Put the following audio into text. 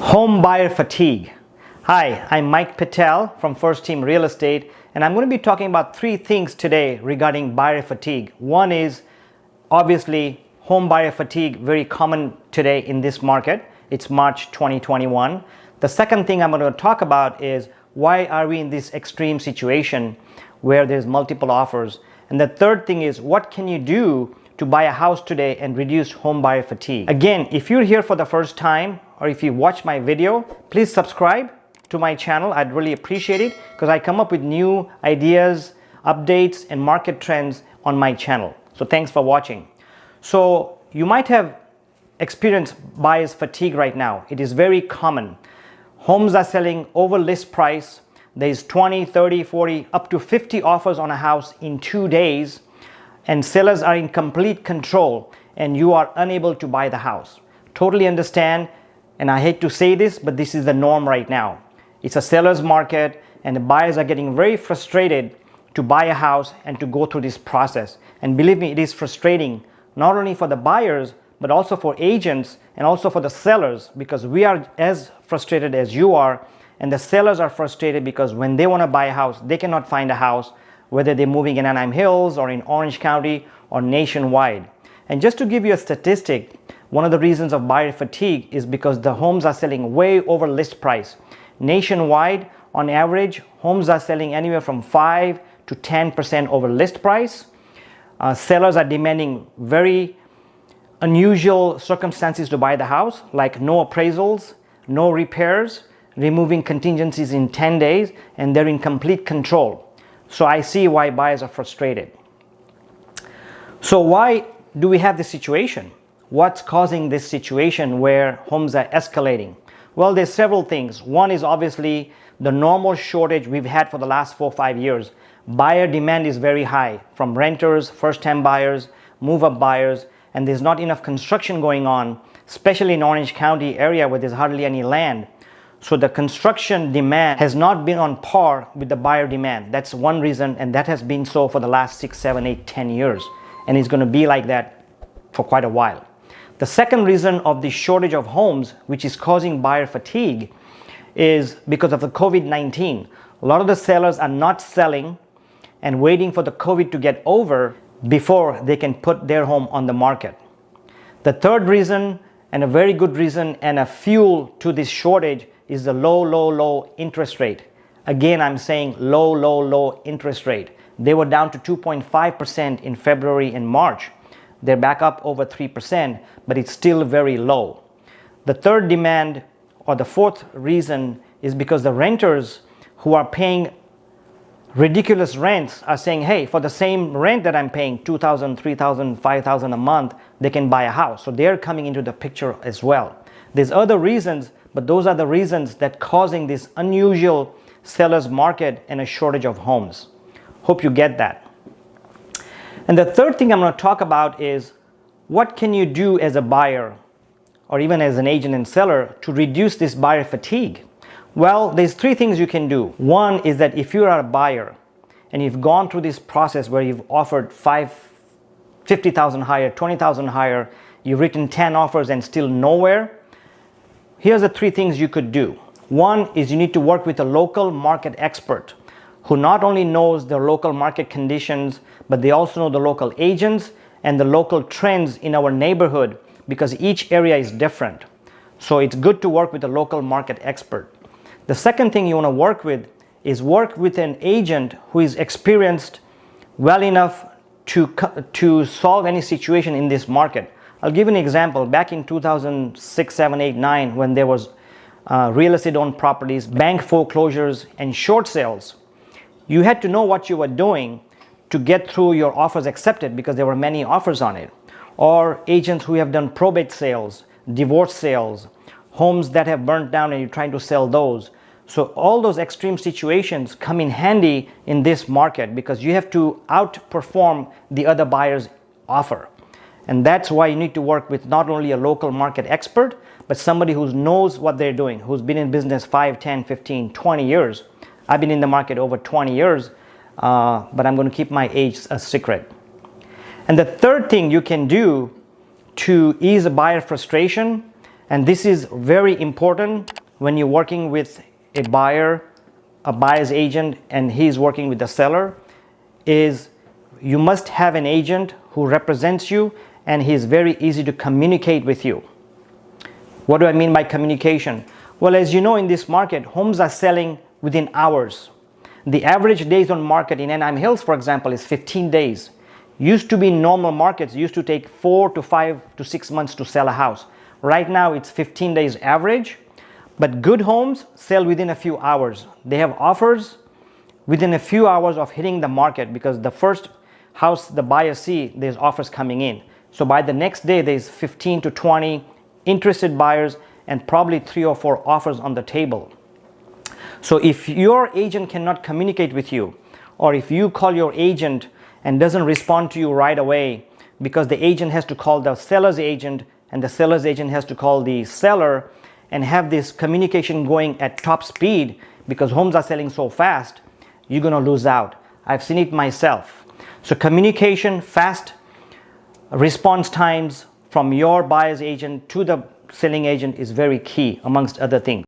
Home buyer fatigue. Hi, I'm Mike Patel from First Team Real Estate, and I'm going to be talking about three things today regarding buyer fatigue. One is obviously home buyer fatigue, very common today in this market. It's March 2021. The second thing I'm going to talk about is why are we in this extreme situation where there's multiple offers. And the third thing is what can you do to buy a house today and reduce home buyer fatigue. Again, if you're here for the first time or if you watch my video, please subscribe to my channel. I'd really appreciate it because I come up with new ideas, updates, and market trends on my channel. So thanks for watching. So you might have experienced buyer's fatigue right now. It is very common. Homes are selling over list price. There's 20, 30, 40, up to 50 offers on a house in 2 days, and sellers are in complete control and you are unable to buy the house. Totally understand, and I hate to say this, but this is the norm right now. It's a seller's market and the buyers are getting very frustrated to buy a house and to go through this process. And believe me, it is frustrating not only for the buyers but also for agents and also for the sellers, because we are as frustrated as you are, and the sellers are frustrated because when they want to buy a house, they cannot find a house, whether they're moving in Anaheim Hills or in Orange County or nationwide. And just to give you a statistic, one of the reasons of buyer fatigue is because the homes are selling way over list price. Nationwide, on average, homes are selling anywhere from 5 to 10% over list price. Sellers are demanding very unusual circumstances to buy the house, like no appraisals, no repairs, removing contingencies in 10 days, and they're in complete control. So I see why buyers are frustrated. So why do we have this situation? What's causing this situation where homes are escalating? Well, there's several things. One is obviously the normal shortage we've had for the last 4 or 5 years. Buyer demand is very high from renters, first-time buyers, move-up buyers, and there's not enough construction going on, especially in Orange County area where there's hardly any land. So the construction demand has not been on par with the buyer demand. That's one reason, and that has been so for the last 6, 7, 8, 10 years. And it's going to be like that for quite a while. The second reason of the shortage of homes, which is causing buyer fatigue, is because of the COVID-19. A lot of the sellers are not selling and waiting for the COVID to get over before they can put their home on the market. The third reason, and a very good reason and a fuel to this shortage, is the low interest rate. Again, I'm saying low interest rate. They were down to 2.5% in February and March. They're back up over 3%, but it's still very low. The third demand, or the fourth reason, is because the renters who are paying ridiculous rents are saying, hey, for the same rent that I'm paying, $2,000, $3,000, $5,000 a month, they can buy a house. So they're coming into the picture as well. There's other reasons, but those are the reasons that causing this unusual seller's market and a shortage of homes. Hope you get that. And the third thing I'm going to talk about is what can you do as a buyer or even as an agent and seller to reduce this buyer fatigue? Well, there's three things you can do. One is that if you are a buyer and you've gone through this process where you've offered $50,000 higher, $20,000 higher, you've written 10 offers and still nowhere, here's the three things you could do. One is you need to work with a local market expert who not only knows the local market conditions, but they also know the local agents and the local trends in our neighborhood, because each area is different. So it's good to work with a local market expert. The second thing you want to work with an agent who is experienced well enough to solve any situation in this market. I'll give you an example. Back in 2006, 7, 8, 9, when there was real estate owned properties, bank foreclosures, and short sales, you had to know what you were doing to get through your offers accepted, because there were many offers on it. Or agents who have done probate sales, divorce sales, homes that have burnt down and you're trying to sell those. So all those extreme situations come in handy in this market because you have to outperform the other buyer's offer. And that's why you need to work with not only a local market expert, but somebody who knows what they're doing, who's been in business 5, 10, 15, 20 years. I've been in the market over 20 years, but I'm going to keep my age a secret. And the third thing you can do to ease buyer frustration And this is very important when you're working with a buyer, a buyer's agent, and he's working with the seller, is you must have an agent who represents you and he's very easy to communicate with you. What do I mean by communication? Well, as you know, in this market, homes are selling within hours. The average days on market in Anaheim Hills, for example, is 15 days. Used to be normal markets, used to take 4 to 5 to 6 months to sell a house. Right now it's 15 days average, but good homes sell within a few hours. They have offers within a few hours of hitting the market, because the first house the buyers see, there's offers coming in. So by the next day, there's 15 to 20 interested buyers and probably 3 or 4 offers on the table. So if your agent cannot communicate with you, or if you call your agent and doesn't respond to you right away, because the agent has to call the seller's agent and the seller's agent has to call the seller, and have this communication going at top speed because homes are selling so fast, you're going to lose out. I've seen it myself. So communication, fast response times from your buyer's agent to the selling agent is very key, amongst other things.